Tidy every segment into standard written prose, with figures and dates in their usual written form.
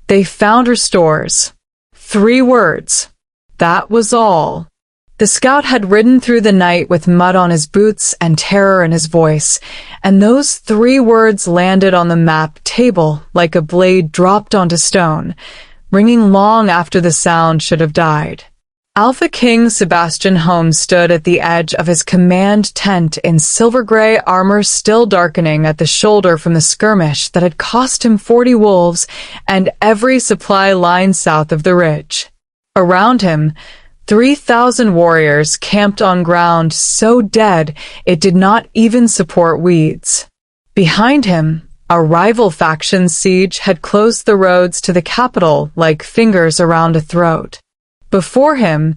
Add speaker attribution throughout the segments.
Speaker 1: They found her stores. 3 words. That was all. The scout had ridden through the night with mud on his boots and terror in his voice, and those 3 words landed on the map table like a blade dropped onto stone, ringing long after the sound should have died. Alpha King Sebastian Holmes stood at the edge of his command tent in silver-gray armor, still darkening at the shoulder from the skirmish that had cost him 40 wolves and every supply line south of the ridge. Around him, 3,000 warriors camped on ground so dead it did not even support weeds. Behind him, a rival faction's siege had closed the roads to the capital like fingers around a throat. Before him,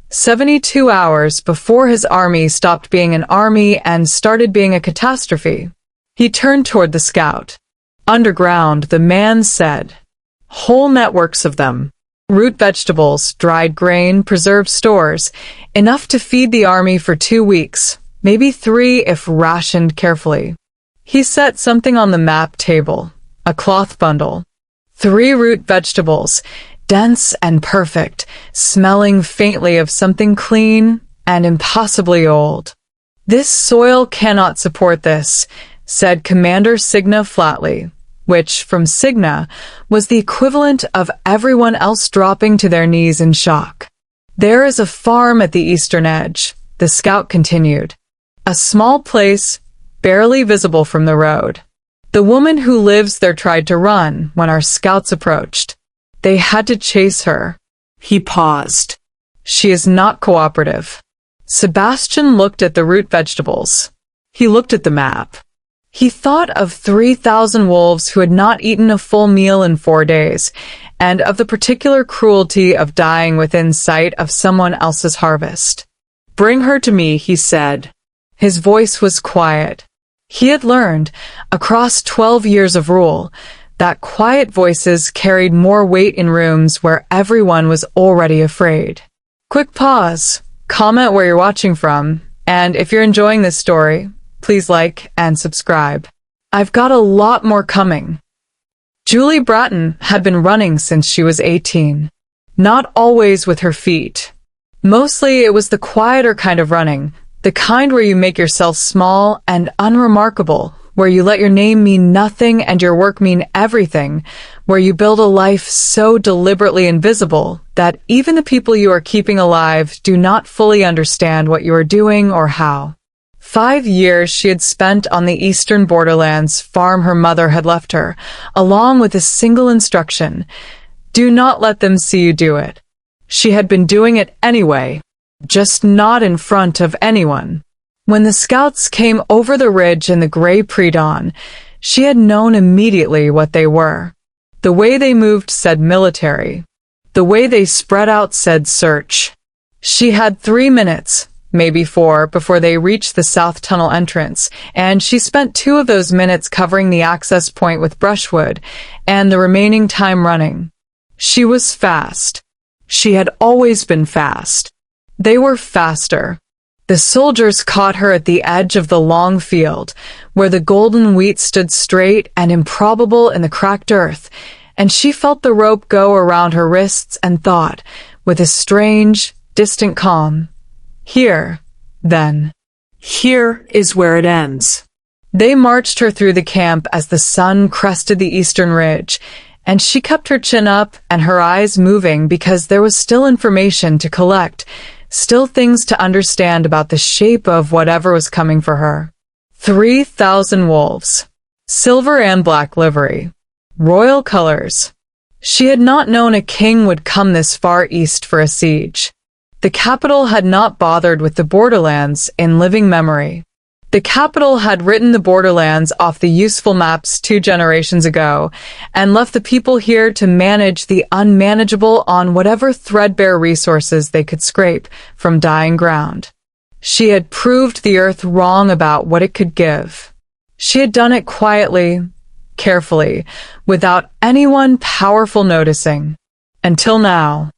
Speaker 1: 72 hours before his army stopped being an army and started being a catastrophe, he turned toward the scout. Underground, the man said. Whole networks of them. Root vegetables, dried grain, preserved stores, enough to feed the army for 2 weeks, maybe 3 if rationed carefully. He set something on the map table, a cloth bundle. 3 root vegetables, dense and perfect, smelling faintly of something clean and impossibly old. This soil cannot support this, said Commander Signa flatly, which, from Signa, was the equivalent of everyone else dropping to their knees in shock. There is a farm at the eastern edge, the scout continued. A small place, barely visible from the road. The woman who lives there tried to run when our scouts approached. They had to chase her. He paused. She is not cooperative. Sebastian looked at the root vegetables. He looked at the map. He thought of 3,000 wolves who had not eaten a full meal in 4 days, and of the particular cruelty of dying within sight of someone else's harvest. Bring her to me, he said. His voice was quiet. He had learned, across 12 years of rule, that quiet voices carried more weight in rooms where everyone was already afraid. Quick pause. Comment where you're watching from, and if you're enjoying this story, please like and subscribe. I've got a lot more coming. Julie Bratton had been running since she was 18. Not always with her feet. Mostly it was the quieter kind of running, the kind where you make yourself small and unremarkable, where you let your name mean nothing and your work mean everything, where you build a life so deliberately invisible that even the people you are keeping alive do not fully understand what you are doing or how. 5 years she had spent on the eastern Borderlands farm her mother had left her, along with a single instruction: do not let them see you do it. She had been doing it anyway, just not in front of anyone. When the scouts came over the ridge in the gray pre-dawn, she had known immediately what they were. The way they moved said military. The way they spread out said search. She had 3 minutes, maybe 4, before they reached the south tunnel entrance, and she spent 2 of those minutes covering the access point with brushwood, and the remaining time running. She was fast. She had always been fast. They were faster. The soldiers caught her at the edge of the long field, where the golden wheat stood straight and improbable in the cracked earth, and she felt the rope go around her wrists and thought, with a strange, distant calm, here, then. Here is where it ends. They marched her through the camp as the sun crested the eastern ridge, and she kept her chin up and her eyes moving because there was still information to collect, still things to understand about the shape of whatever was coming for her. 3,000 wolves. Silver and black livery. Royal colors. She had not known a king would come this far east for a siege. The capital had not bothered with the Borderlands in living memory. The capital had written the Borderlands off the useful maps 2 generations ago, and left the people here to manage the unmanageable on whatever threadbare resources they could scrape from dying ground. She had proved the earth wrong about what it could give. She had done it quietly, carefully, without anyone powerful noticing. Until now.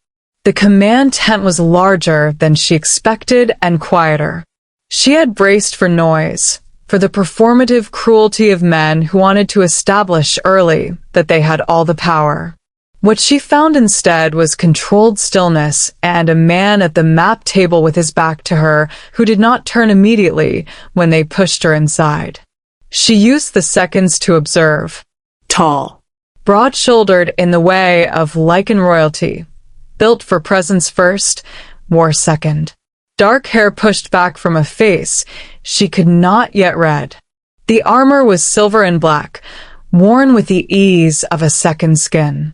Speaker 1: The command tent was larger than she expected and quieter. She had braced for noise, for the performative cruelty of men who wanted to establish early that they had all the power. What she found instead was controlled stillness and a man at the map table with his back to her who did not turn immediately when they pushed her inside. She used the seconds to observe.
Speaker 2: Tall.
Speaker 1: Broad-shouldered in the way of lichen royalty. Built for presence first, war second. Dark hair pushed back from a face she could not yet read. The armor was silver and black, worn with the ease of a second skin.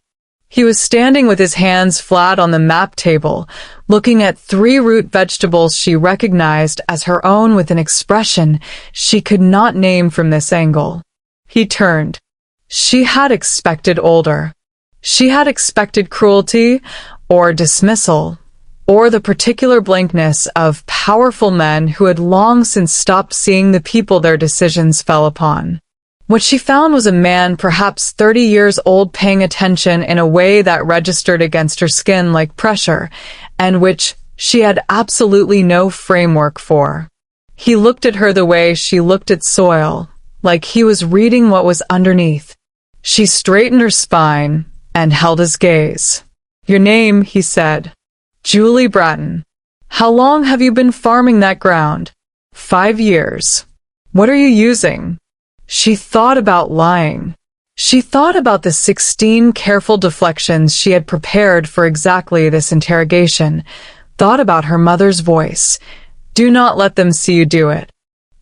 Speaker 1: He was standing with his hands flat on the map table, looking at 3 root vegetables she recognized as her own with an expression she could not name from this angle. He turned. She had expected older. She had expected cruelty or dismissal, or the particular blankness of powerful men who had long since stopped seeing the people their decisions fell upon. What she found was a man perhaps 30 years old paying attention in a way that registered against her skin like pressure, and which she had absolutely no framework for. He looked at her the way she looked at soil, like he was reading what was underneath. She straightened her spine and held his gaze. "Your name," he said. "Julie Bratton. How long have you been farming that ground?" 5 years. "What are you using?" She thought about lying. She thought about the 16 careful deflections she had prepared for exactly this interrogation, thought about her mother's voice. "Do not let them see you do it."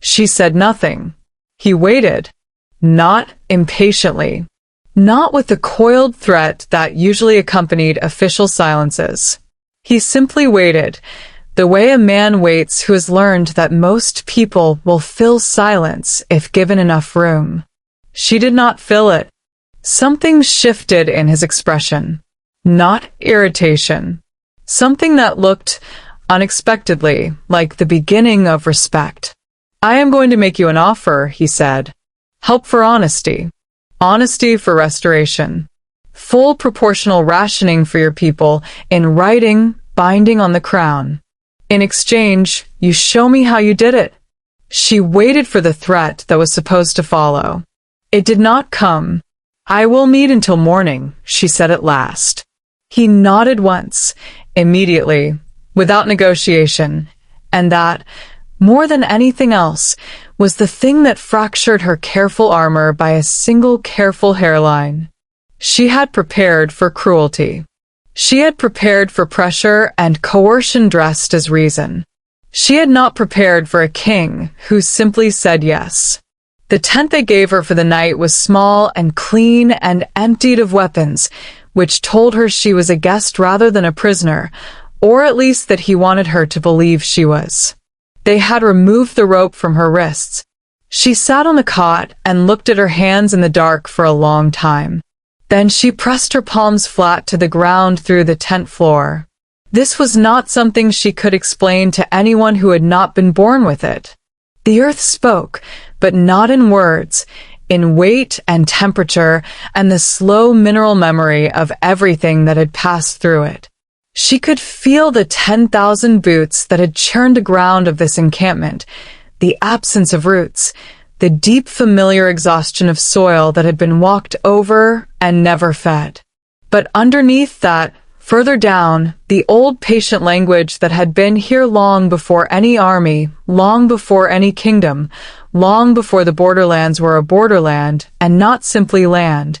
Speaker 1: She said nothing. He waited, not impatiently, not with the coiled threat that usually accompanied official silences. He simply waited, the way a man waits who has learned that most people will fill silence if given enough room. She did not fill it. Something shifted in his expression. Not irritation. Something that looked, unexpectedly, like the beginning of respect. "I am going to make you an offer," he said. "Help for honesty. Honesty for restoration. Full proportional rationing for your people in writing, binding on the crown. In exchange, you show me how you did it." She waited for the threat that was supposed to follow. It did not come. "I will meet until morning," she said at last. He nodded once, immediately, without negotiation, and that, more than anything else, was the thing that fractured her careful armor by a single careful hairline. She had prepared for cruelty. She had prepared for pressure and coercion dressed as reason. She had not prepared for a king who simply said yes. The tent they gave her for the night was small and clean and emptied of weapons, which told her she was a guest rather than a prisoner, or at least that he wanted her to believe she was. They had removed the rope from her wrists. She sat on the cot and looked at her hands in the dark for a long time. Then she pressed her palms flat to the ground through the tent floor. This was not something she could explain to anyone who had not been born with it. The earth spoke, but not in words, in weight and temperature and the slow mineral memory of everything that had passed through it. She could feel the 10,000 boots that had churned the ground of this encampment, the absence of roots, the deep familiar exhaustion of soil that had been walked over and never fed. But underneath that, further down, the old patient language that had been here long before any army, long before any kingdom, long before the Borderlands were a borderland and not simply land.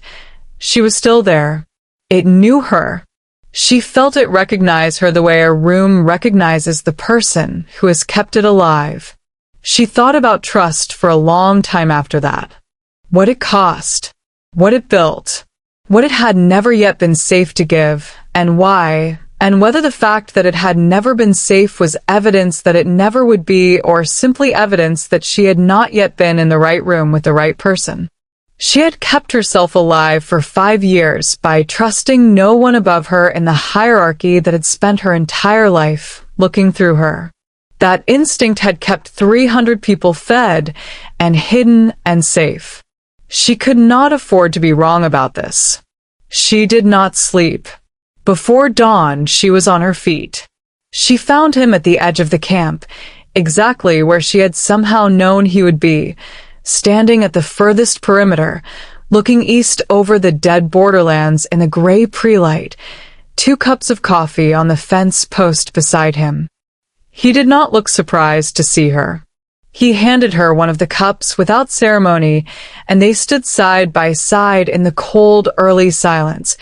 Speaker 1: She was still there. It knew her. She felt it recognize her the way a room recognizes the person who has kept it alive. She thought about trust for a long time after that. What it cost, what it built, what it had never yet been safe to give, and why, and whether the fact that it had never been safe was evidence that it never would be, or simply evidence that she had not yet been in the right room with the right person. She had kept herself alive for 5 years by trusting no one above her in the hierarchy that had spent her entire life looking through her. That instinct had kept 300 people fed and hidden and safe. She could not afford to be wrong about this. She did not sleep. Before dawn, she was on her feet. She found him at the edge of the camp, exactly where she had somehow known he would be, standing at the furthest perimeter, looking east over the dead Borderlands in the gray pre-light, 2 cups of coffee on the fence post beside him. He did not look surprised to see her. He handed her one of the cups without ceremony, and they stood side by side in the cold, early silence,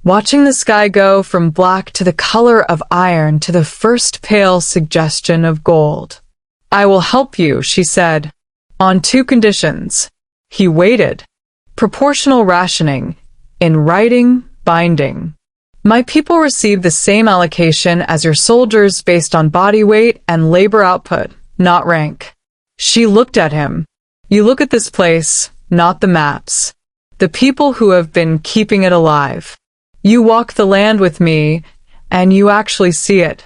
Speaker 1: watching the sky go from black to the color of iron to the first pale suggestion of gold. "I will help you," she said, "on 2 conditions." He waited. "Proportional rationing, in writing, binding. My people receive the same allocation as your soldiers based on body weight and labor output, not rank." She looked at him. "You look at this place, not the maps. The people who have been keeping it alive. You walk the land with me, and you actually see it."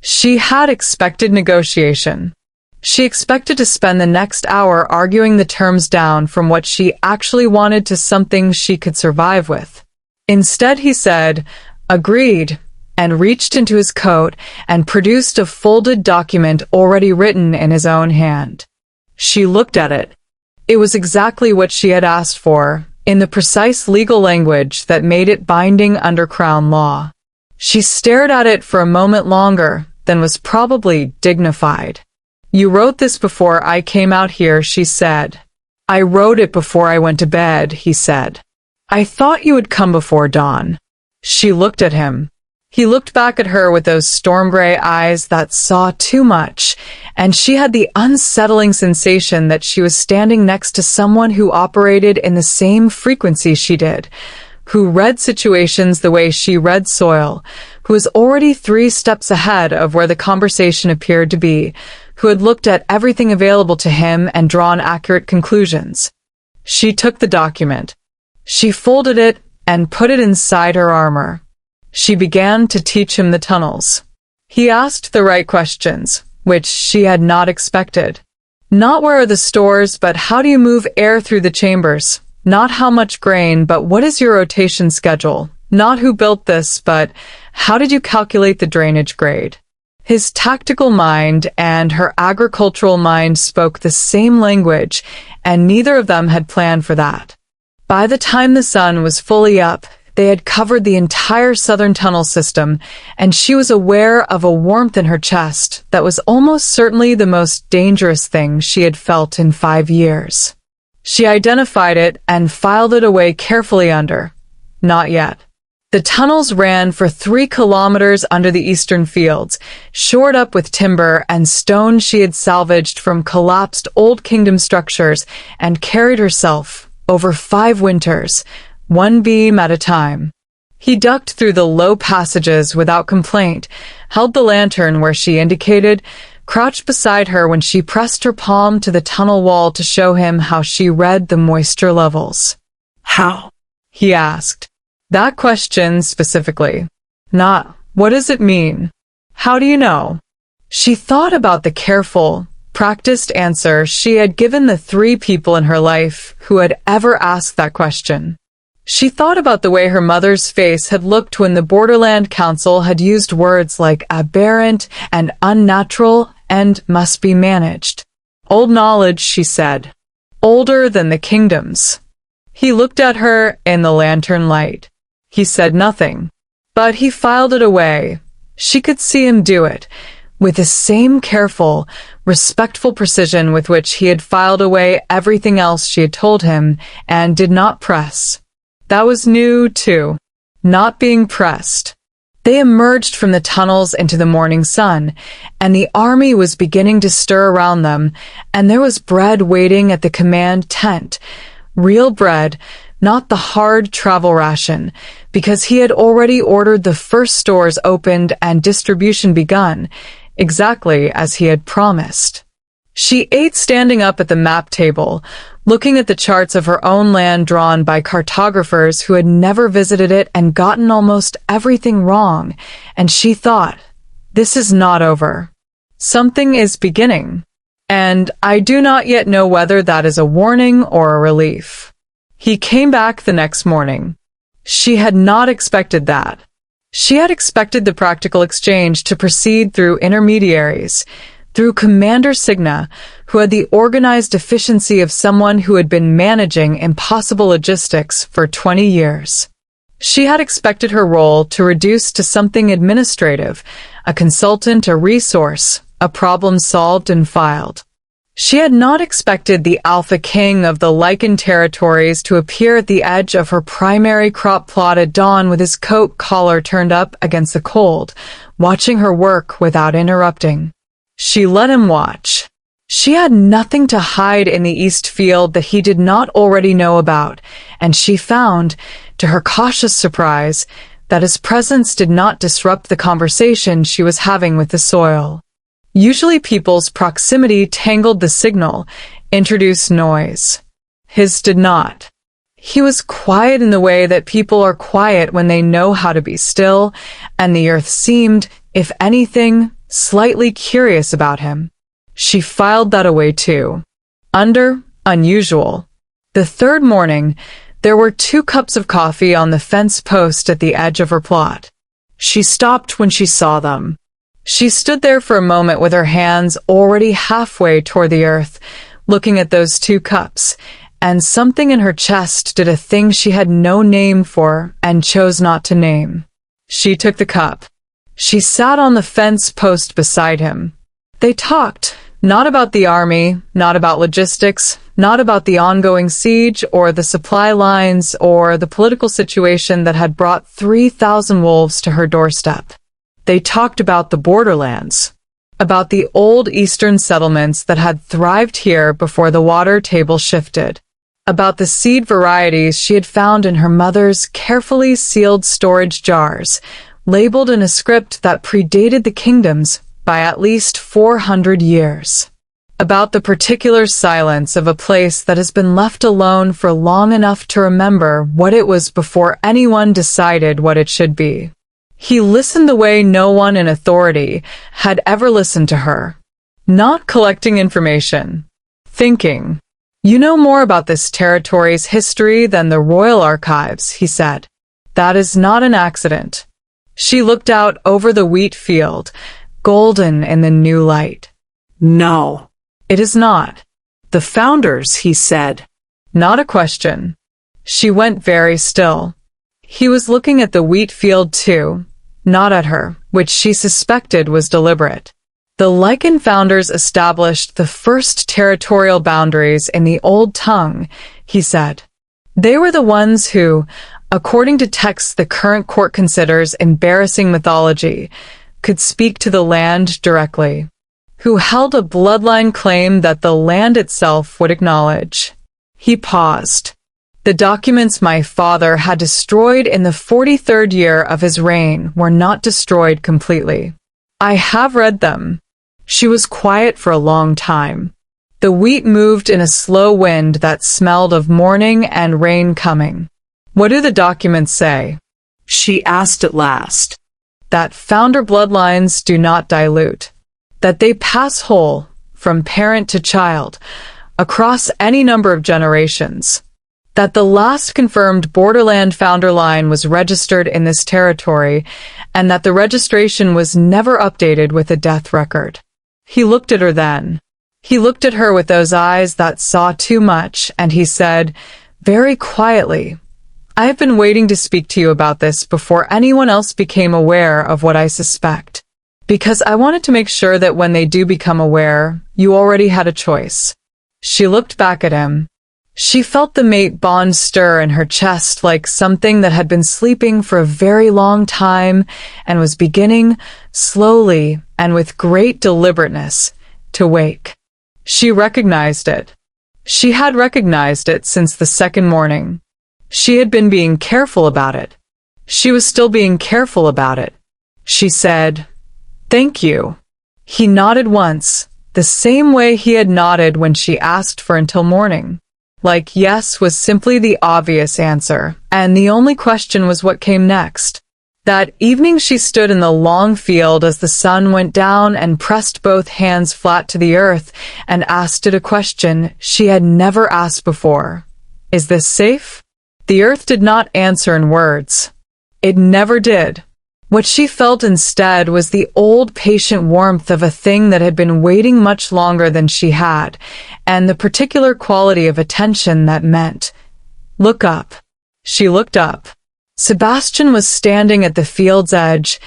Speaker 1: She had expected negotiation. She expected to spend the next hour arguing the terms down from what she actually wanted to something she could survive with. Instead, he said, "Agreed," and reached into his coat and produced a folded document already written in his own hand. She looked at it. It was exactly what she had asked for, in the precise legal language that made it binding under Crown law. She stared at it for a moment longer, then was probably dignified. "You wrote this before I came out here," she said. "I wrote it before I went to bed," he said. "I thought you would come before dawn." She looked at him. He looked back at her with those storm-gray eyes that saw too much, and she had the unsettling sensation that she was standing next to someone who operated in the same frequency she did, who read situations the way she read soil, who was already 3 steps ahead of where the conversation appeared to be, who had looked at everything available to him and drawn accurate conclusions. She took the document. She folded it and put it inside her armor. She began to teach him the tunnels. He asked the right questions, which she had not expected. Not where are the stores, but how do you move air through the chambers? Not how much grain, but what is your rotation schedule? Not who built this, but how did you calculate the drainage grade? His tactical mind and her agricultural mind spoke the same language, and neither of them had planned for that. By the time the sun was fully up, they had covered the entire southern tunnel system, and she was aware of a warmth in her chest that was almost certainly the most dangerous thing she had felt in 5 years. She identified it and filed it away carefully under. Not yet. The tunnels ran for 3 kilometers under the eastern fields, shored up with timber and stone she had salvaged from collapsed Old Kingdom structures, and carried herself over 5 winters, 1 beam at a time. He ducked through the low passages without complaint, held the lantern where she indicated, crouched beside her when she pressed her palm to the tunnel wall to show him how she read the moisture levels. "How?" he asked. That question specifically. Not, what does it mean? How do you know? She thought about the careful, practiced answer she had given the 3 people in her life who had ever asked that question. She thought about the way her mother's face had looked when the Borderland Council had used words like aberrant and unnatural and must be managed. Old knowledge, she said. Older than the kingdoms. He looked at her in the lantern light. He said nothing, but he filed it away. She could see him do it, with the same careful, respectful precision with which he had filed away everything else she had told him, and did not press. That was new, too. Not being pressed. They emerged from the tunnels into the morning sun, and the army was beginning to stir around them, and there was bread waiting at the command tent. Real bread, not the hard travel ration, because he had already ordered the first stores opened and distribution begun, exactly as he had promised. She ate standing up at the map table, looking at the charts of her own land drawn by cartographers who had never visited it and gotten almost everything wrong, and she thought, this is not over. Something is beginning, and I do not yet know whether that is a warning or a relief. He came back the next morning. She had not expected that. She had expected the practical exchange to proceed through intermediaries, through Commander Signa, who had the organized efficiency of someone who had been managing impossible logistics for 20 years. She had expected her role to reduce to something administrative, a consultant, a resource, a problem solved and filed. She had not expected the alpha king of the lichen territories to appear at the edge of her primary crop plot at dawn with his coat collar turned up against the cold, watching her work without interrupting. She let him watch. She had nothing to hide in the east field that he did not already know about, and she found, to her cautious surprise, that his presence did not disrupt the conversation she was having with the soil. Usually people's proximity tangled the signal, introduced noise. His did not. He was quiet in the way that people are quiet when they know how to be still, and the earth seemed, if anything, slightly curious about him. She filed that away too. Under unusual. The third morning, there were 2 cups of coffee on the fence post at the edge of her plot. She stopped when she saw them. She stood there for a moment with her hands already halfway toward the earth, looking at those 2 cups, and something in her chest did a thing she had no name for and chose not to name. She took the cup. She sat on the fence post beside him. They talked, not about the army, not about logistics, not about the ongoing siege or the supply lines or the political situation that had brought 3,000 wolves to her doorstep. They talked about the Borderlands, about the old eastern settlements that had thrived here before the water table shifted, about the seed varieties she had found in her mother's carefully sealed storage jars, labeled in a script that predated the kingdoms by at least 400 years. About the particular silence of a place that has been left alone for long enough to remember what it was before anyone decided what it should be. He listened the way no one in authority had ever listened to her. Not collecting information. Thinking. You know more about this territory's history than the royal archives, he said. That is not an accident. She looked out over the wheat field, golden in the new light.
Speaker 2: No,
Speaker 1: it is not.
Speaker 2: The founders, he said.
Speaker 1: Not a question. She went very still. He was looking at the wheat field too, not at her, which she suspected was deliberate. The lichen founders established the first territorial boundaries in the old tongue, he said. They were the ones who, according to texts the current court considers embarrassing mythology, could speak to the land directly, who held a bloodline claim that the land itself would acknowledge. He paused. The documents my father had destroyed in the 43rd year of his reign were not destroyed completely. I have read them. She was quiet for a long time. The wheat moved in a slow wind that smelled of morning and rain coming. What do the documents say?
Speaker 2: She asked at last.
Speaker 1: That founder bloodlines do not dilute. That they pass whole, from parent to child, across any number of generations. That the last confirmed Borderland founder line was registered in this territory, and that the registration was never updated with a death record. He looked at her then. He looked at her with those eyes that saw too much, and he said, very quietly, I have been waiting to speak to you about this before anyone else became aware of what I suspect. Because I wanted to make sure that when they do become aware, you already had a choice. She looked back at him. She felt the mate bond stir in her chest like something that had been sleeping for a very long time and was beginning, slowly and with great deliberateness, to wake. She recognized it. She had recognized it since the second morning. She had been being careful about it. She was still being careful about it. She said, "Thank you." He nodded once, the same way he had nodded when she asked for until morning. Like yes was simply the obvious answer, and the only question was what came next. That evening she stood in the long field as the sun went down and pressed both hands flat to the earth and asked it a question she had never asked before. Is this safe? The earth did not answer in words. It never did. What she felt instead was the old patient warmth of a thing that had been waiting much longer than she had, and the particular quality of attention that meant, "Look up." She looked up. Sebastian was standing at the field's edge,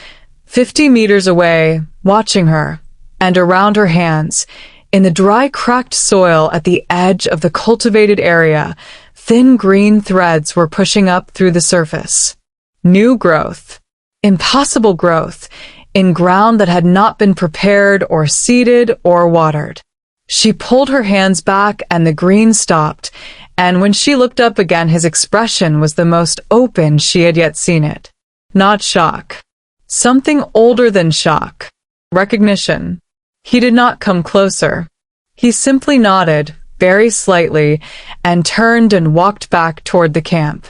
Speaker 1: 50 meters away, watching her, and around her hands, in the dry, cracked soil at the edge of the cultivated area, thin green threads were pushing up through the surface. New growth. Impossible growth, in ground that had not been prepared or seeded or watered. She pulled her hands back and the green stopped, and when she looked up again his expression was the most open she had yet seen it. Not shock. Something older than shock. Recognition. He did not come closer. He simply nodded, very slightly, and turned and walked back toward the camp.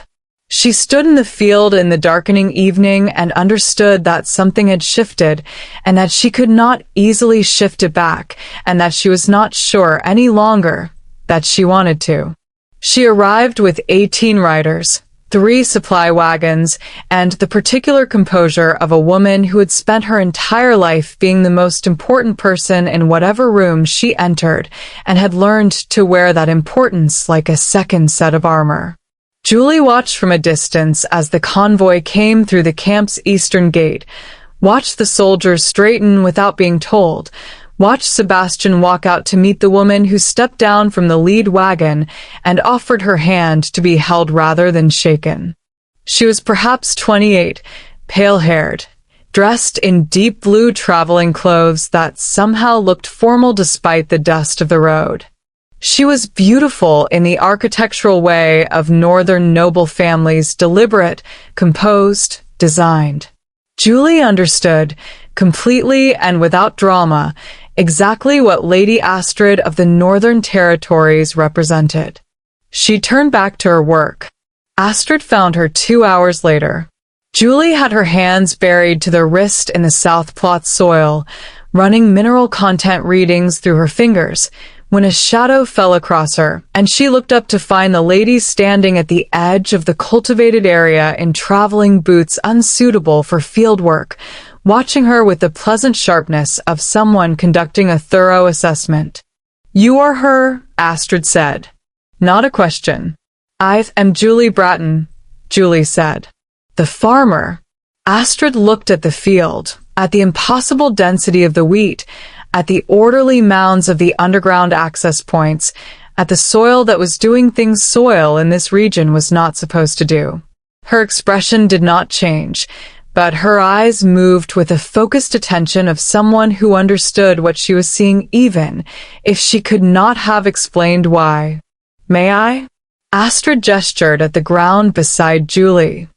Speaker 1: She stood in the field in the darkening evening and understood that something had shifted, and that she could not easily shift it back, and that she was not sure any longer that she wanted to. She arrived with 18 riders, 3 supply wagons, and the particular composure of a woman who had spent her entire life being the most important person in whatever room she entered, and had learned to wear that importance like a second set of armor. Julie watched from a distance as the convoy came through the camp's eastern gate, watched the soldiers straighten without being told, watched Sebastian walk out to meet the woman who stepped down from the lead wagon and offered her hand to be held rather than shaken. She was perhaps 28, pale-haired, dressed in deep blue traveling clothes that somehow looked formal despite the dust of the road. She was beautiful in the architectural way of northern noble families, deliberate, composed, designed. Julie understood, completely and without drama, exactly what Lady Astrid of the Northern Territories represented. She turned back to her work. Astrid found her 2 hours later. Julie had her hands buried to the wrist in the South Plot soil, running mineral content readings through her fingers, when a shadow fell across her, and she looked up to find the lady standing at the edge of the cultivated area in traveling boots unsuitable for field work, watching her with the pleasant sharpness of someone conducting a thorough assessment. "You are her," Astrid said. Not a question. "I am Julie Bratton," Julie said. The farmer. Astrid looked at the field, at the impossible density of the wheat, at the orderly mounds of the underground access points, at the soil that was doing things soil in this region was not supposed to do. Her expression did not change, but her eyes moved with the focused attention of someone who understood what she was seeing even if she could not have explained why. "May I?" Astrid gestured at the ground beside Julie.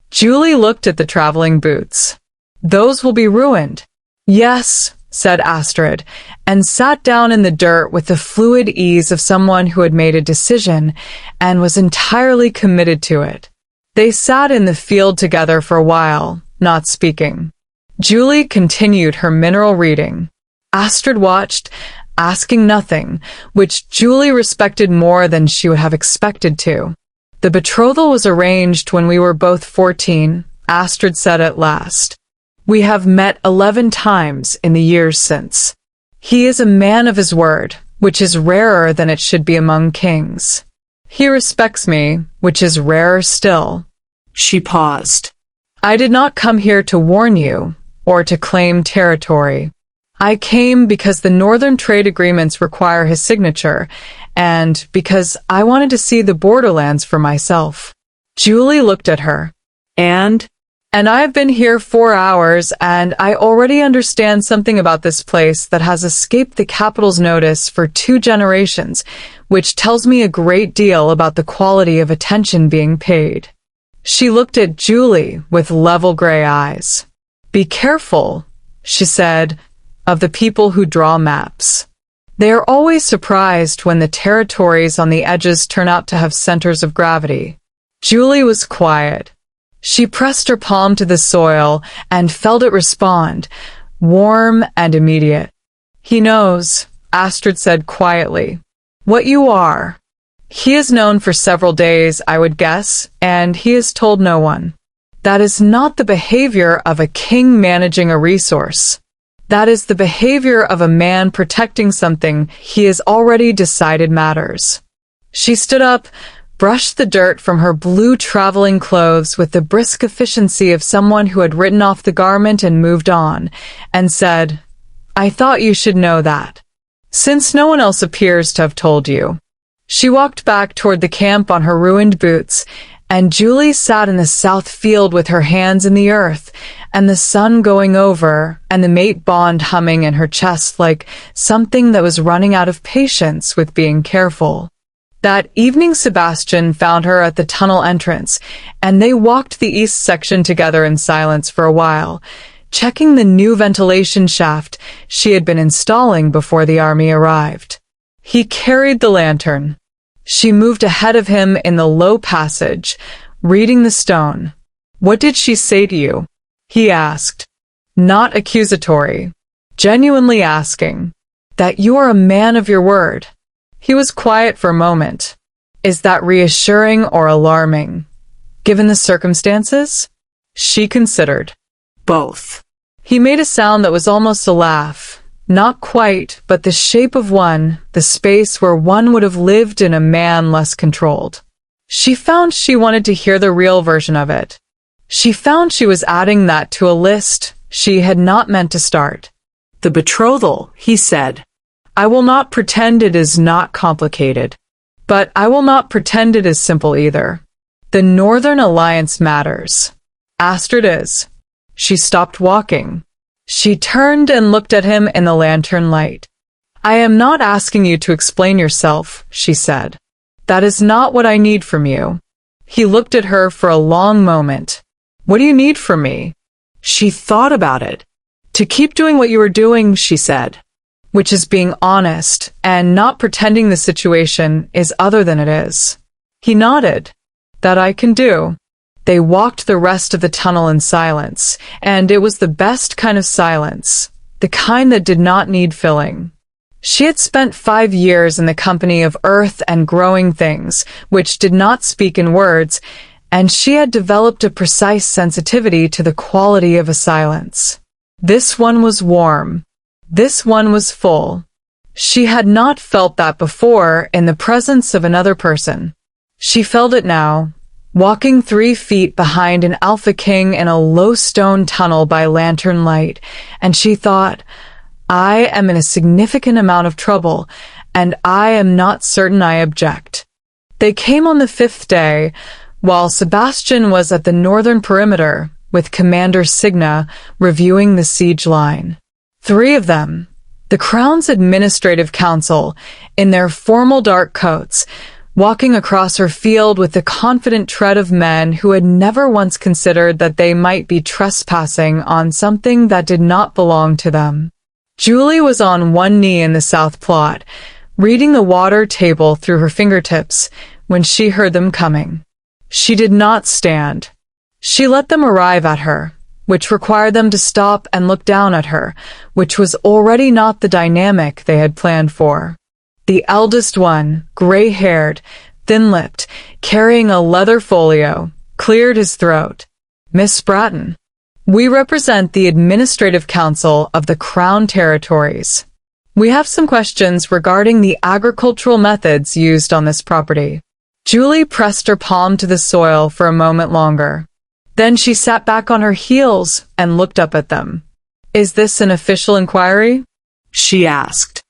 Speaker 1: Julie looked at the traveling boots. "Those will be ruined." "Yes," said Astrid, and sat down in the dirt with the fluid ease of someone who had made a decision and was entirely committed to it. They sat in the field together for a while, not speaking. Julie continued her mineral reading. Astrid watched, asking nothing, which Julie respected more than she would have expected to. "The betrothal was arranged when we were both 14, Astrid said at last. "We have met 11 times in the years since. He is a man of his word, which is rarer than it should be among kings. He respects me, which is rarer still." She paused. "I did not come here to warn you, or to claim territory. I came because the northern trade agreements require his signature, and because I wanted to see the Borderlands for myself." Julie looked at her. And I have been here 4 hours, and I already understand something about this place that has escaped the capital's notice for 2 generations, which tells me a great deal about the quality of attention being paid. She looked at Julie with level gray eyes. "Be careful," she said, "of the people who draw maps. They are always surprised when the territories on the edges turn out to have centers of gravity." Julie was quiet. She pressed her palm to the soil and felt it respond, warm and immediate. "He knows," Astrid said quietly, "what you are. He is known for several days, I would guess, and he has told no one." That is not the behavior of a king managing a resource. That is the behavior of a man protecting something he has already decided matters. She stood up, brushed the dirt from her blue traveling clothes with the brisk efficiency of someone who had written off the garment and moved on, and said, "I thought you should know that, since no one else appears to have told you." She walked back toward the camp on her ruined boots, and Julie sat in the south field with her hands in the earth, and the sun going over, and the mate bond humming in her chest like something that was running out of patience with being careful. That evening Sebastian found her at the tunnel entrance, and they walked the east section together in silence for a while, checking the new ventilation shaft she had been installing before the army arrived. He carried the lantern. She moved ahead of him in the low passage, reading the stone. "What did she say to you?" he asked. Not accusatory, genuinely asking. "That you are a man of your word." He was quiet for a moment. "Is that reassuring or alarming, given the circumstances?" She considered. "Both." He made a sound that was almost a laugh. Not quite, but the shape of one, the space where one would have lived in a man less controlled. She found she wanted to hear the real version of it. She found she was adding that to a list she had not meant to start. "The betrothal," he said. "I will not pretend it is not complicated, but I will not pretend it is simple either. The Northern Alliance matters. Astrid is." She stopped walking. She turned and looked at him in the lantern light. "I am not asking you to explain yourself," she said. "That is not what I need from you." He looked at her for a long moment. "What do you need from me?" She thought about it. "To keep doing what you were doing," she said. "Which is being honest and not pretending the situation is other than it is." He nodded. "That I can do." They walked the rest of the tunnel in silence, and it was the best kind of silence, the kind that did not need filling. She had spent 5 years in the company of earth and growing things, which did not speak in words, and she had developed a precise sensitivity to the quality of a silence. This one was warm. This one was full. She had not felt that before in the presence of another person. She felt it now, walking 3 feet behind an alpha king in a low stone tunnel by lantern light, and she thought, "I am in a significant amount of trouble, and I am not certain I object." They came on the 5th day, while Sebastian was at the northern perimeter, with Commander Signa reviewing the siege line. 3 of them, the Crown's Administrative Council, in their formal dark coats, walking across her field with the confident tread of men who had never once considered that they might be trespassing on something that did not belong to them. Julie was on one knee in the south plot, reading the water table through her fingertips, when she heard them coming. She did not stand. She let them arrive at her, which required them to stop and look down at her, which was already not the dynamic they had planned for. The eldest one, gray-haired, thin-lipped, carrying a leather folio, cleared his throat. "Miss Bratton, we represent the Administrative Council of the Crown Territories. We have some questions regarding the agricultural methods used on this property." Julie pressed her palm to the soil for a moment longer. Then she sat back on her heels and looked up at them. "Is this an official inquiry?" she asked.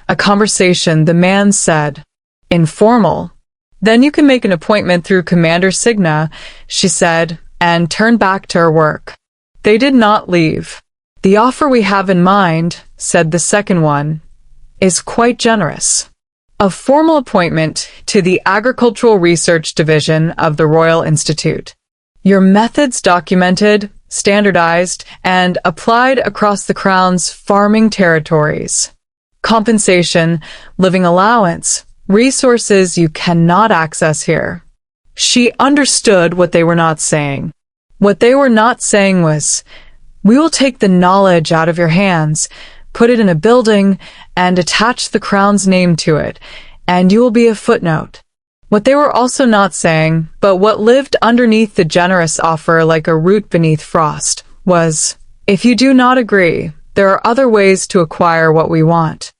Speaker 1: "A conversation," the man said. "Informal. Then you can make an appointment through Commander Signa," she said, and turned back to her work. They did not leave. "The offer we have in mind," said the second one, "is quite generous. A formal appointment to the Agricultural Research Division of the Royal Institute. Your methods documented, standardized, and applied across the Crown's farming territories. Compensation, living allowance, resources you cannot access here." She understood what they were not saying. What they were not saying was, "We will take the knowledge out of your hands, put it in a building, and attach the Crown's name to it, and you will be a footnote." What they were also not saying, but what lived underneath the generous offer like a root beneath frost, was, if you do not agree, there are other ways to acquire what we want.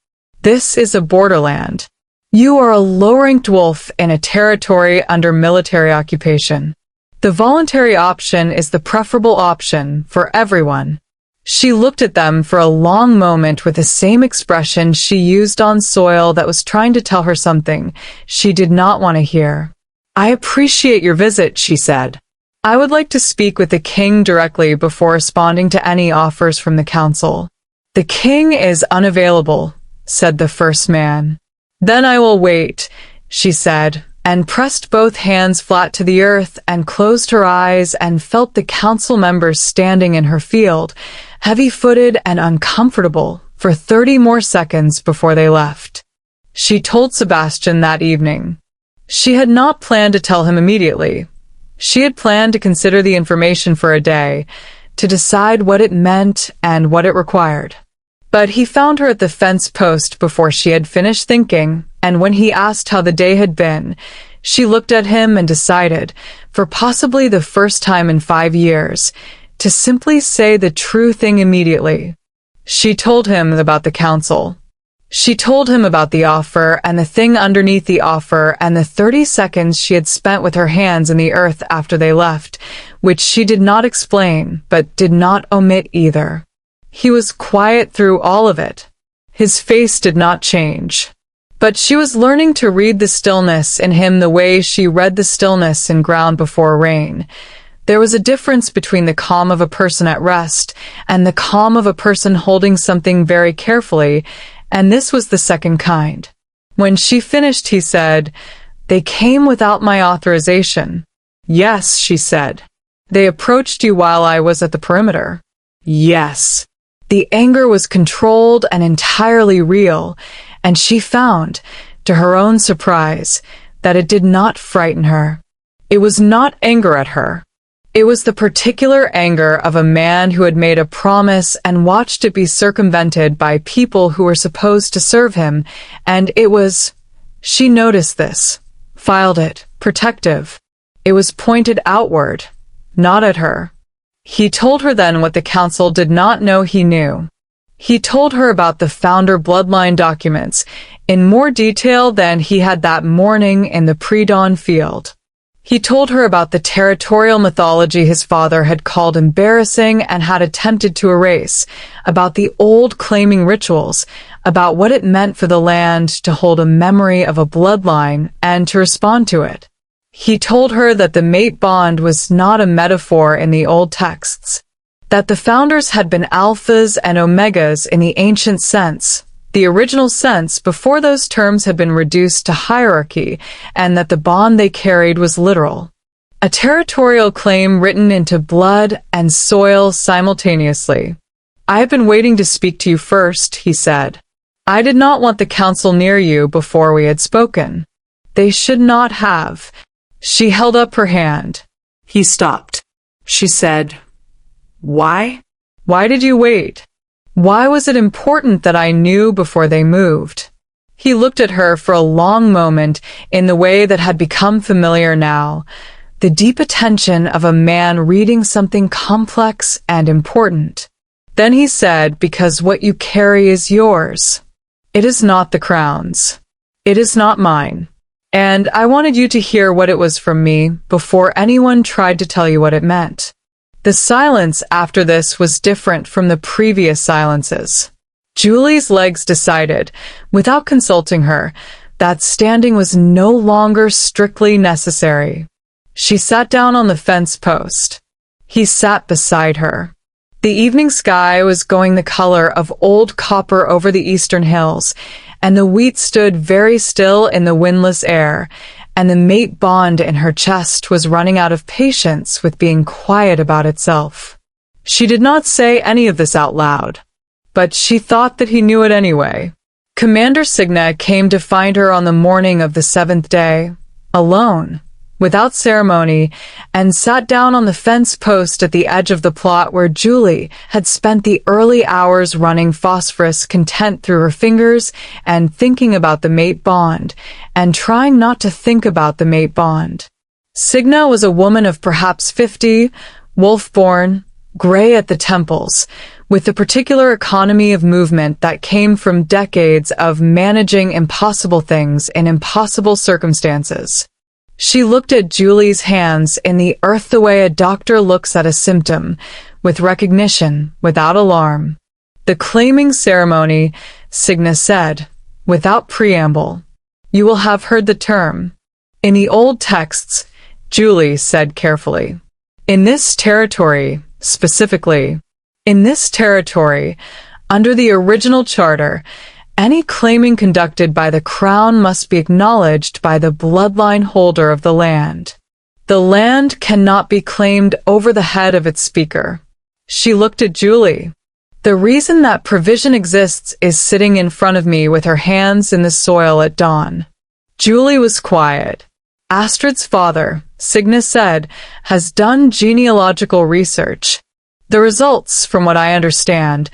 Speaker 1: This is a borderland. You are a low-ranked wolf in a territory under military occupation. The voluntary option is the preferable option for everyone. She looked at them for a long moment with the same expression she used on soil that was trying to tell her something she did not want to hear. I appreciate your visit, she said. I would like to speak with the king directly before responding to any offers from the council. The king is unavailable, said the first man. Then I will wait, she said, and pressed both hands flat to the earth and closed her eyes and felt the council members standing in her field, heavy-footed and uncomfortable, for 30 more seconds before they left. She told Sebastian that evening. She had not planned to tell him immediately. She had planned to consider the information for a day, to decide what it meant and what it required. But he found her at the fence post before she had finished thinking, and when he asked how the day had been, she looked at him and decided, for possibly the first time in 5 years, to simply say the true thing immediately. She told him about the council. She told him about the offer and the thing underneath the offer and the 30 seconds she had spent with her hands in the earth after they left, which she did not explain, but did not omit either. He was quiet through all of it. His face did not change. But she was learning to read the stillness in him the way she read the stillness in ground before rain. There was a difference between the calm of a person at rest and the calm of a person holding something very carefully, and this was the second kind. When she finished, he said, "They came without my authorization." "Yes," she said. "They approached you while I was at the perimeter." "Yes." The anger was controlled and entirely real, and she found, to her own surprise, that it did not frighten her. It was not anger at her. It was the particular anger of a man who had made a promise and watched it be circumvented by people who were supposed to serve him, and it was— she noticed this, filed it, protective. It was pointed outward, not at her. He told her then what the council did not know he knew. He told her about the founder bloodline documents in more detail than he had that morning in the pre-dawn field. He told her about the territorial mythology his father had called embarrassing and had attempted to erase, about the old claiming rituals, about what it meant for the land to hold a memory of a bloodline and to respond to it. He told her that the mate bond was not a metaphor in the old texts, that the founders had been alphas and omegas in the ancient sense, the original sense before those terms had been reduced to hierarchy, and that the bond they carried was literal. A territorial claim written into blood and soil simultaneously. "I have been waiting to speak to you first," he said. "I did not want the council near you before we had spoken. They should not have." She held up her hand. He stopped. She said, "Why? Why did you wait? Why was it important that I knew before they moved?" He looked at her for a long moment in the way that had become familiar now, the deep attention of a man reading something complex and important. Then he said, "Because what you carry is yours. It is not the crown's. It is not mine. And I wanted you to hear what it was from me before anyone tried to tell you what it meant." The silence after this was different from the previous silences. Julie's legs decided, without consulting her, that standing was no longer strictly necessary. She sat down on the fence post. He sat beside her. The evening sky was going the color of old copper over the eastern hills, and the wheat stood very still in the windless air, and the mate bond in her chest was running out of patience with being quiet about itself. She did not say any of this out loud, but she thought that he knew it anyway. Commander Signa came to find her on the morning of the 7th day, alone, without ceremony, and sat down on the fence post at the edge of the plot where Julie had spent the early hours running phosphorus content through her fingers and thinking about the mate bond, and trying not to think about the mate bond. Signa was a woman of perhaps 50, wolf-born, gray at the temples, with the particular economy of movement that came from decades of managing impossible things in impossible circumstances. She looked at Julie's hands in the earth the way a doctor looks at a symptom, with recognition, without alarm. The claiming ceremony, Signa said, without preamble. You will have heard the term. In the old texts, Julie said carefully. In this territory, specifically, in this territory, under the original charter, any claiming conducted by the crown must be acknowledged by the bloodline holder of the land. The land cannot be claimed over the head of its speaker. She looked at Julie. The reason that provision exists is sitting in front of me with her hands in the soil at dawn. Julie was quiet. Astrid's father, Signa said, has done genealogical research. The results, from what I understand,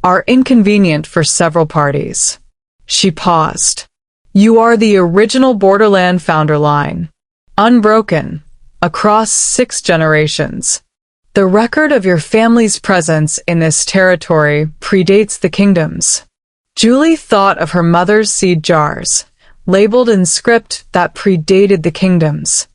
Speaker 1: are inconvenient for several parties. She paused. You are the original Borderland founder line. Unbroken. Across 6 generations. The record of your family's presence in this territory predates the kingdoms. Julie thought of her mother's seed jars, labeled in script that predated the kingdoms.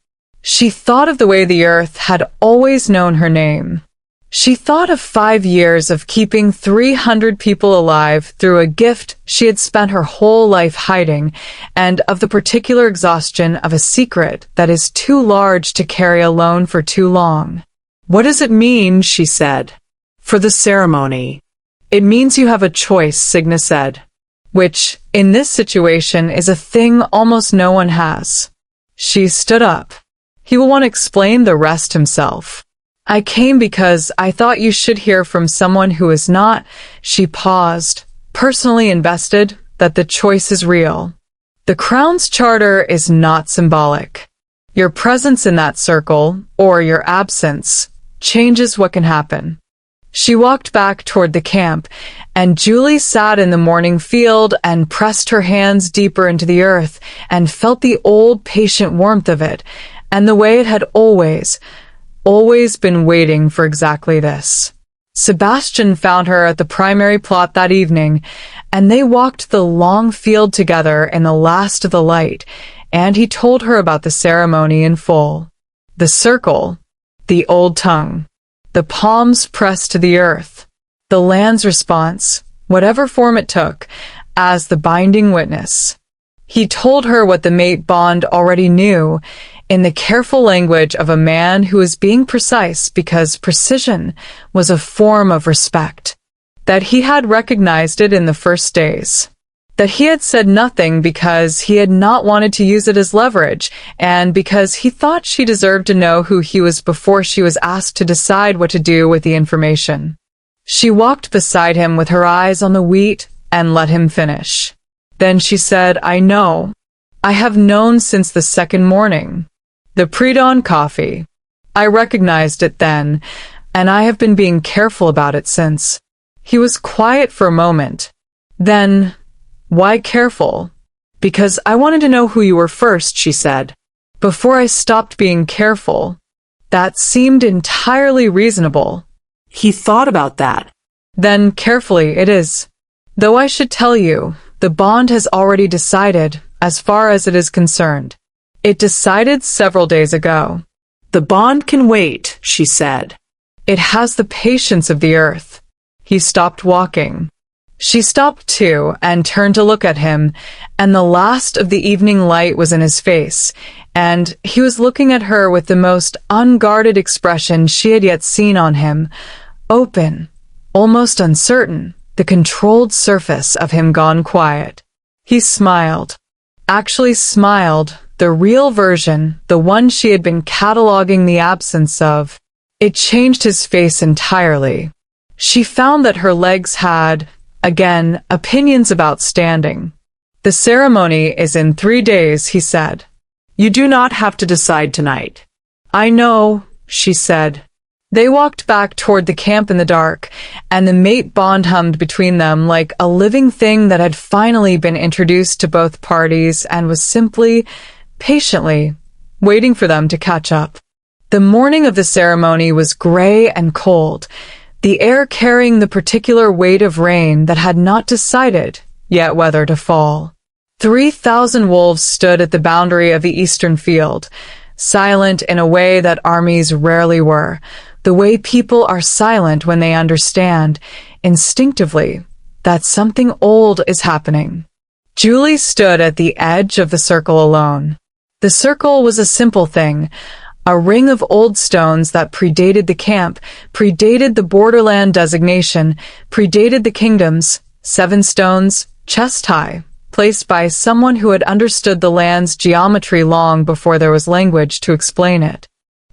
Speaker 1: She thought of the way the earth had always known her name. She thought of 5 years of keeping 300 people alive through a gift she had spent her whole life hiding, and of the particular exhaustion of a secret that is too large to carry alone for too long.
Speaker 2: What does it mean, she said, for the ceremony? It means you have a choice, Signa said. Which, in this situation, is a thing almost no one has. She stood up. He will want to explain the rest himself. I came because I thought you should hear from someone who is not, she paused, personally invested, that the choice is real. The Crown's charter is not symbolic. Your presence in that circle, or your absence, changes what can happen. She walked back toward the camp, and Julie sat in the morning field and pressed her hands deeper into the earth and felt the old patient warmth of it, and the way it had always been waiting for exactly this. Sebastian found her at the primary plot that evening, and they walked the long field together in the last of the light, and he told her about the ceremony in full. The circle, the old tongue, the palms pressed to the earth, the land's response, whatever form it took, as the binding witness. He told her what the mate bond already knew, in the careful language of a man who was being precise because precision was a form of respect, that he had recognized it in the first days, that he had said nothing because he had not wanted to use it as leverage, and because he thought she deserved to know who he was before she was asked to decide what to do with the information. She walked beside him with her eyes on the wheat and let him finish. Then she said, I know. I have known since the second morning. The pre-dawn coffee. I recognized it then, and I have been being careful about it since. He was quiet for a moment. Then, why careful? Because I wanted to know who you were first, she said. Before I stopped being careful. That seemed entirely reasonable. He thought about that.
Speaker 1: Then carefully it is. Though I should tell you, the bond has already decided, as far as it is concerned. It decided several days ago.
Speaker 2: The bond can wait, she said.
Speaker 1: It has the patience of the earth. He stopped walking. She stopped too and turned to look at him, and the last of the evening light was in his face, and he was looking at her with the most unguarded expression she had yet seen on him, open, almost uncertain, the controlled surface of him gone quiet. He smiled. Actually smiled, the real version, the one she had been cataloging the absence of. It changed his face entirely. She found that her legs had, again, opinions about standing. The ceremony is in 3 days, he said.
Speaker 2: You do not have to decide tonight. I know, she said. They walked back toward the camp in the dark, and the mate bond hummed between them like a living thing that had finally been introduced to both parties and was simply, patiently, waiting for them to catch up. The morning of the ceremony was gray and cold, the air carrying the particular weight of rain that had not decided yet whether to fall. 3,000 wolves stood at the boundary of the eastern field, silent in a way that armies rarely were, the way people are silent when they understand, instinctively, that something old is happening. Julie stood at the edge of the circle alone. The circle was a simple thing, a ring of old stones that predated the camp, predated the Borderland designation, predated the kingdoms, 7 stones, chest high, placed by someone who had understood the land's geometry long before there was language to explain it.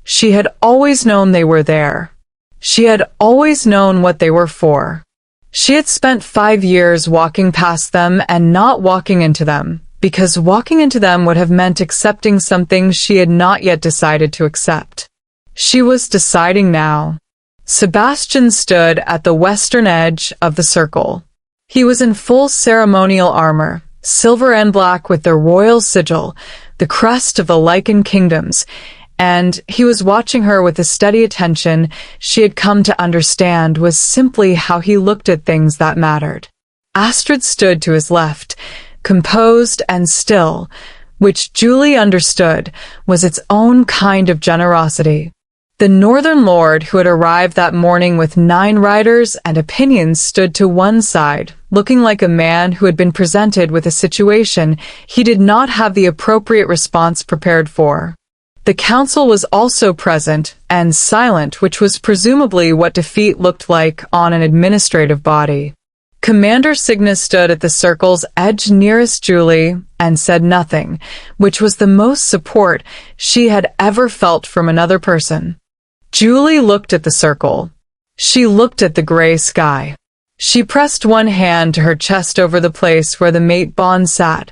Speaker 2: She had always known they were there. She had always known what they were for. She had spent 5 years walking past them and not walking into them, because walking into them would have meant accepting something she had not yet decided to accept. She was deciding now. Sebastian stood at the western edge of the circle. He was in full ceremonial armor, silver and black with the royal sigil, the crest of the Lycan kingdoms, and he was watching her with a steady attention she had come to understand was simply how he looked at things that mattered. Astrid stood to his left, composed and still, which Julie understood was its own kind of generosity. The northern lord who had arrived that morning with 9 riders and opinions stood to one side, looking like a man who had been presented with a situation he did not have the appropriate response prepared for. The council was also present and silent, which was presumably what defeat looked like on an administrative body. Commander Cygnus stood at the circle's edge nearest Julie and said nothing, which was the most support she had ever felt from another person. Julie looked at the circle. She looked at the gray sky. She pressed one hand to her chest over the place where the mate bond sat,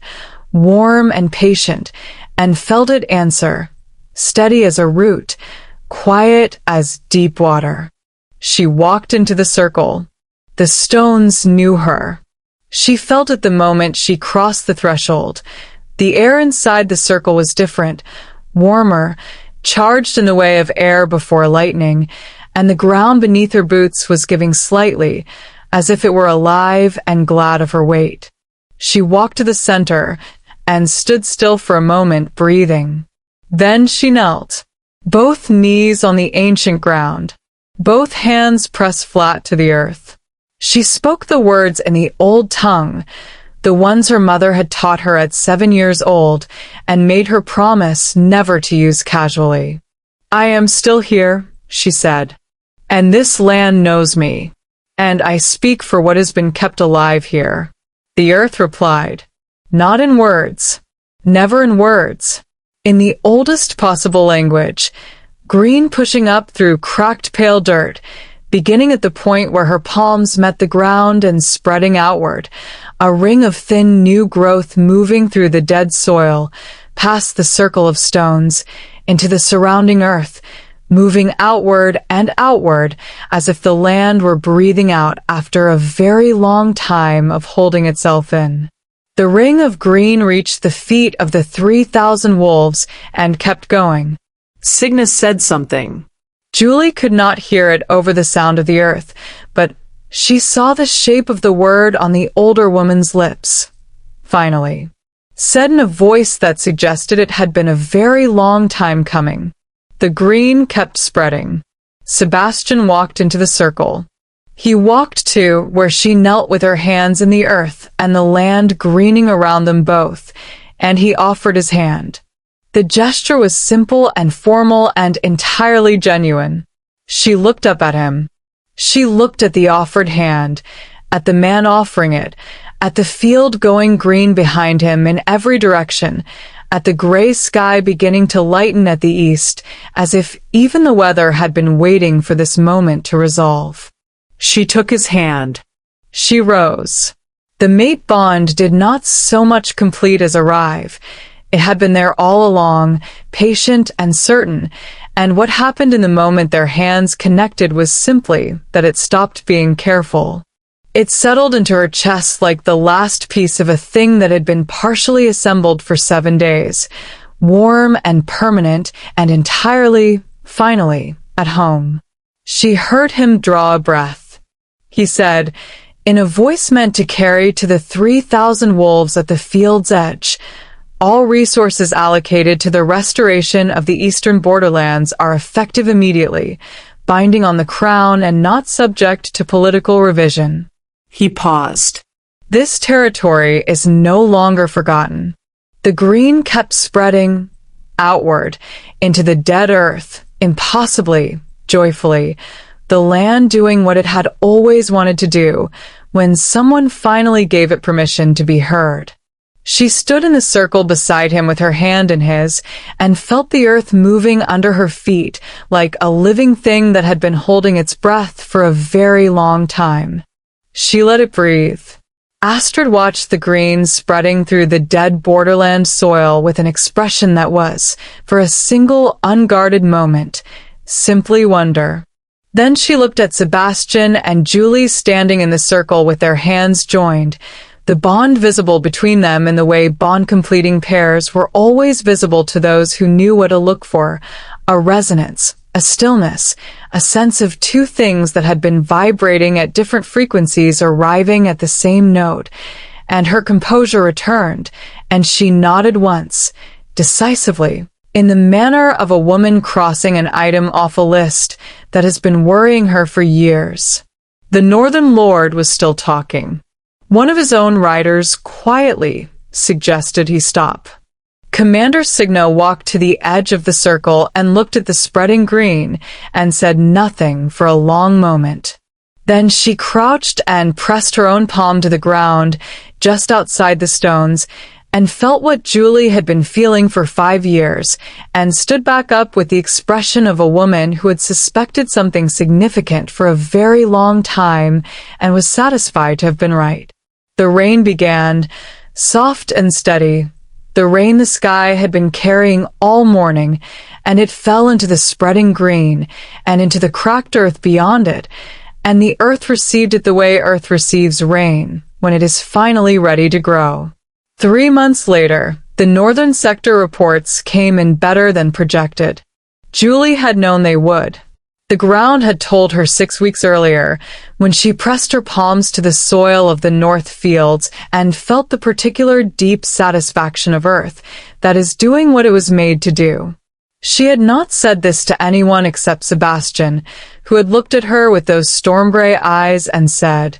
Speaker 2: warm and patient, and felt it answer, steady as a root, quiet as deep water. She walked into the circle. The stones knew her. She felt it the moment she crossed the threshold. The air inside the circle was different, warmer, charged in the way of air before lightning, and the ground beneath her boots was giving slightly, as if it were alive and glad of her weight. She walked to the center and stood still for a moment, breathing. Then she knelt, both knees on the ancient ground, both hands pressed flat to the earth. She spoke the words in the old tongue, the ones her mother had taught her at 7 years old, and made her promise never to use casually. I am still here, she said, and this land knows me, and I speak for what has been kept alive here. The earth replied, not in words, never in words, in the oldest possible language, green pushing up through cracked pale dirt, beginning at the point where her palms met the ground and spreading outward, a ring of thin new growth moving through the dead soil, past the circle of stones, into the surrounding earth, moving outward and outward as if the land were breathing out after a very long time of holding itself in. The ring of green reached the feet of the 3,000 wolves and kept going. Cygnus said something. Julie could not hear it over the sound of the earth, but she saw the shape of the word on the older woman's lips. Finally, said in a voice that suggested it had been a very long time coming. The green kept spreading. Sebastian walked into the circle. He walked to where she knelt with her hands in the earth and the land greening around them both, and he offered his hand. The gesture was simple and formal and entirely genuine. She looked up at him. She looked at the offered hand, at the man offering it, at the field going green behind him in every direction, at the gray sky beginning to lighten at the east, as if even the weather had been waiting for this moment to resolve. She took his hand. She rose. The mate bond did not so much complete as arrive.
Speaker 1: It had been there all along, patient and certain, and what happened in the moment their hands connected was simply that it stopped being careful. It settled into her chest like the last piece of a thing that had been partially assembled for 7 days, warm and permanent and entirely, finally, at home. She heard him draw a breath. He said, in a voice meant to carry to the 3,000 wolves at the field's edge, all resources allocated to the restoration of the eastern borderlands are effective immediately, binding on the crown and not subject to political revision.
Speaker 2: He paused.
Speaker 1: This territory is no longer forgotten. The green kept spreading outward into the dead earth, impossibly, joyfully, the land doing what it had always wanted to do when someone finally gave it permission to be heard. She stood in the circle beside him with her hand in his and felt the earth moving under her feet like a living thing that had been holding its breath for a very long time. She let it breathe. Astrid watched the green spreading through the dead borderland soil with an expression that was, for a single unguarded moment, simply wonder. Then she looked at Sebastian and Julie standing in the circle with their hands joined, the bond visible between them in the way bond-completing pairs were always visible to those who knew what to look for, a resonance, a stillness, a sense of two things that had been vibrating at different frequencies arriving at the same note, and her composure returned, and she nodded once, decisively, in the manner of a woman crossing an item off a list that has been worrying her for years. The Northern Lord was still talking. One of his own riders quietly suggested he stop. Commander Signo walked to the edge of the circle and looked at the spreading green and said nothing for a long moment. Then she crouched and pressed her own palm to the ground just outside the stones and felt what Julie had been feeling for 5 years and stood back up with the expression of a woman who had suspected something significant for a very long time and was satisfied to have been right. The rain began, soft and steady. The rain the sky had been carrying all morning, and it fell into the spreading green and into the cracked earth beyond it, and the earth received it the way earth receives rain when it is finally ready to grow. 3 months later, the northern sector reports came in better than projected. Julie had known they would. The ground had told her 6 weeks earlier, when she pressed her palms to the soil of the north fields and felt the particular deep satisfaction of earth that is doing what it was made to do. She had not said this to anyone except Sebastian, who had looked at her with those storm-gray eyes and said,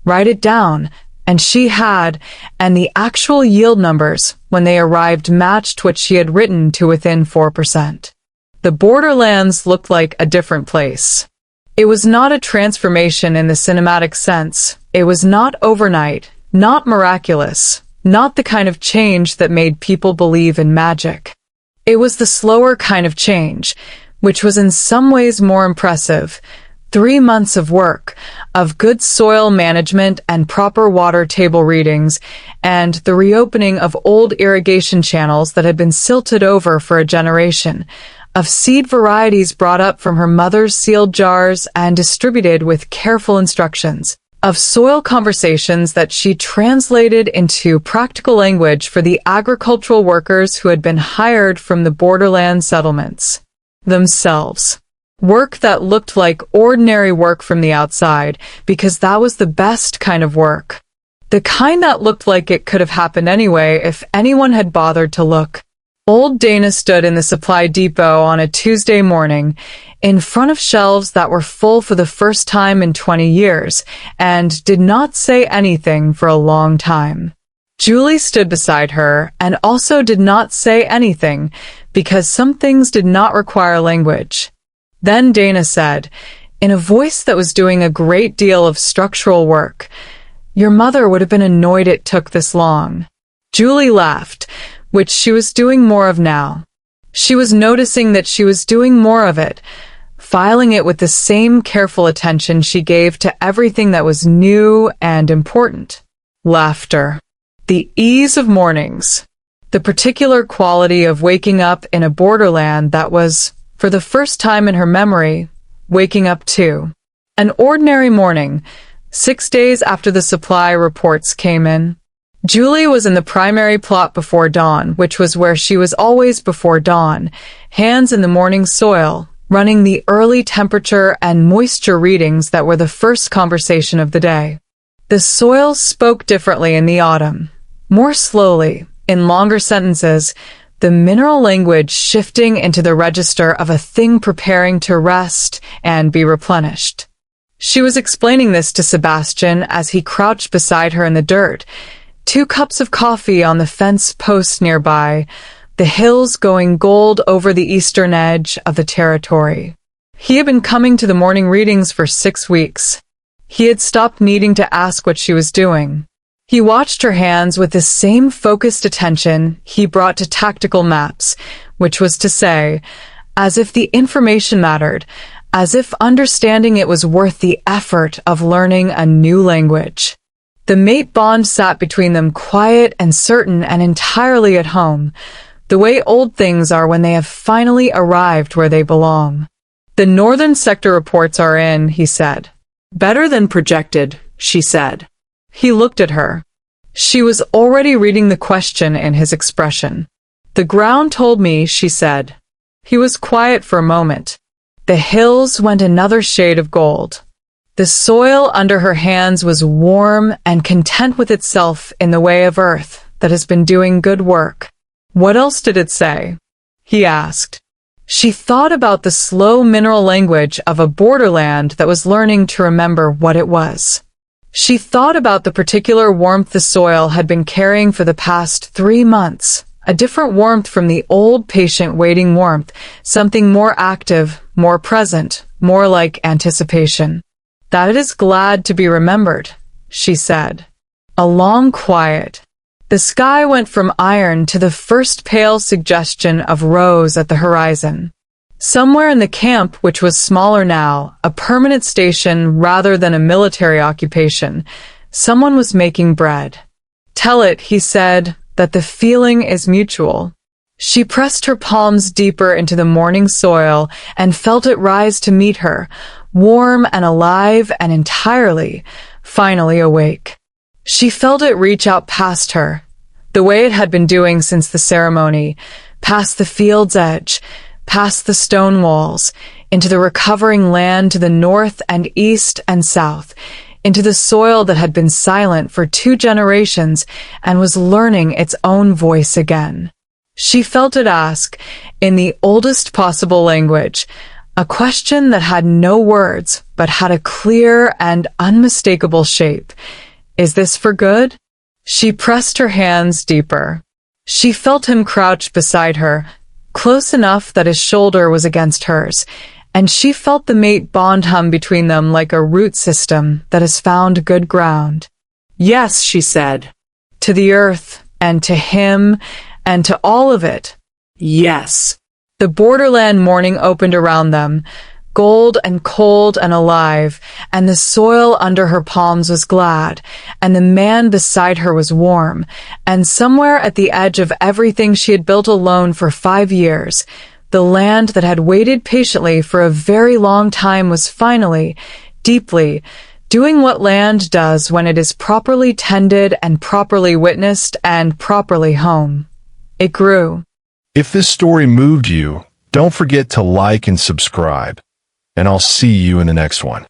Speaker 1: "Write it down," and she had, and the actual yield numbers, when they arrived, matched what she had written to within 4%. The Borderlands looked like a different place. It was not a transformation in the cinematic sense. It was not overnight, not miraculous, not the kind of change that made people believe in magic. It was the slower kind of change, which was in some ways more impressive. 3 months of work, of good soil management and proper water table readings, and the reopening of old irrigation channels that had been silted over for a generation, of seed varieties brought up from her mother's sealed jars and distributed with careful instructions, of soil conversations that she translated into practical language for the agricultural workers who had been hired from the borderland settlements themselves. Work that looked like ordinary work from the outside, because that was the best kind of work. The kind that looked like it could have happened anyway if anyone had bothered to look. Old Dana stood in the supply depot on a Tuesday morning, in front of shelves that were full for the first time in 20 years, and did not say anything for a long time. Julie stood beside her, and also did not say anything, because some things did not require language. Then Dana said, in a voice that was doing a great deal of structural work, "Your mother would have been annoyed it took this long." Julie laughed, which she was doing more of now. She was noticing that she was doing more of it, filing it with the same careful attention she gave to everything that was new and important. Laughter. The ease of mornings. The particular quality of waking up in a borderland that was, for the first time in her memory, waking up to. An ordinary morning, 6 days after the supply reports came in. Julie was in the primary plot before dawn, which was where she was always before dawn, hands in the morning soil, running the early temperature and moisture readings that were the first conversation of the day. The soil spoke differently in the autumn, more slowly, in longer sentences, the mineral language shifting into the register of a thing preparing to rest and be replenished. She was explaining this to Sebastian as he crouched beside her in the dirt, 2 cups of coffee on the fence post nearby, the hills going gold over the eastern edge of the territory. He had been coming to the morning readings for 6 weeks. He had stopped needing to ask what she was doing. He watched her hands with the same focused attention he brought to tactical maps, which was to say, as if the information mattered, as if understanding it was worth the effort of learning a new language. The mate bond sat between them, quiet and certain and entirely at home, the way old things are when they have finally arrived where they belong. The northern sector reports are in, he said. Better than projected, she said. He looked at her. She was already reading the question in his expression. The ground told me, she said. He was quiet for a moment. The hills went another shade of gold. The soil under her hands was warm and content with itself in the way of earth that has been doing good work. What else did it say? He asked. She thought about the slow mineral language of a borderland that was learning to remember what it was. She thought about the particular warmth the soil had been carrying for the past 3 months, a different warmth from the old patient waiting warmth, something more active, more present, more like anticipation. That it is glad to be remembered, she said. A long quiet. The sky went from iron to the first pale suggestion of rose at the horizon. Somewhere in the camp, which was smaller now, a permanent station rather than a military occupation, someone was making bread. Tell it, he said, that the feeling is mutual. She pressed her palms deeper into the morning soil and felt it rise to meet her, warm and alive and entirely, finally awake. She felt it reach out past her, the way it had been doing since the ceremony, past the field's edge, past the stone walls, into the recovering land to the north and east and south, into the soil that had been silent for 2 generations and was learning its own voice again. She felt it ask, in the oldest possible language, a question that had no words but had a clear and unmistakable shape. Is this for good? She pressed her hands deeper. She felt him crouched beside her, close enough that his shoulder was against hers, and she felt the mate bond hum between them like a root system that has found good ground. Yes, she said, to the earth, and to him, and to all of it. Yes. The borderland morning opened around them, gold and cold and alive, and the soil under her palms was glad, and the man beside her was warm, and somewhere at the edge of everything she had built alone for 5 years, the land that had waited patiently for a very long time was finally, deeply, doing what land does when it is properly tended and properly witnessed and properly home. It grew.
Speaker 3: If this story moved you, don't forget to like and subscribe, and I'll see you in the next one.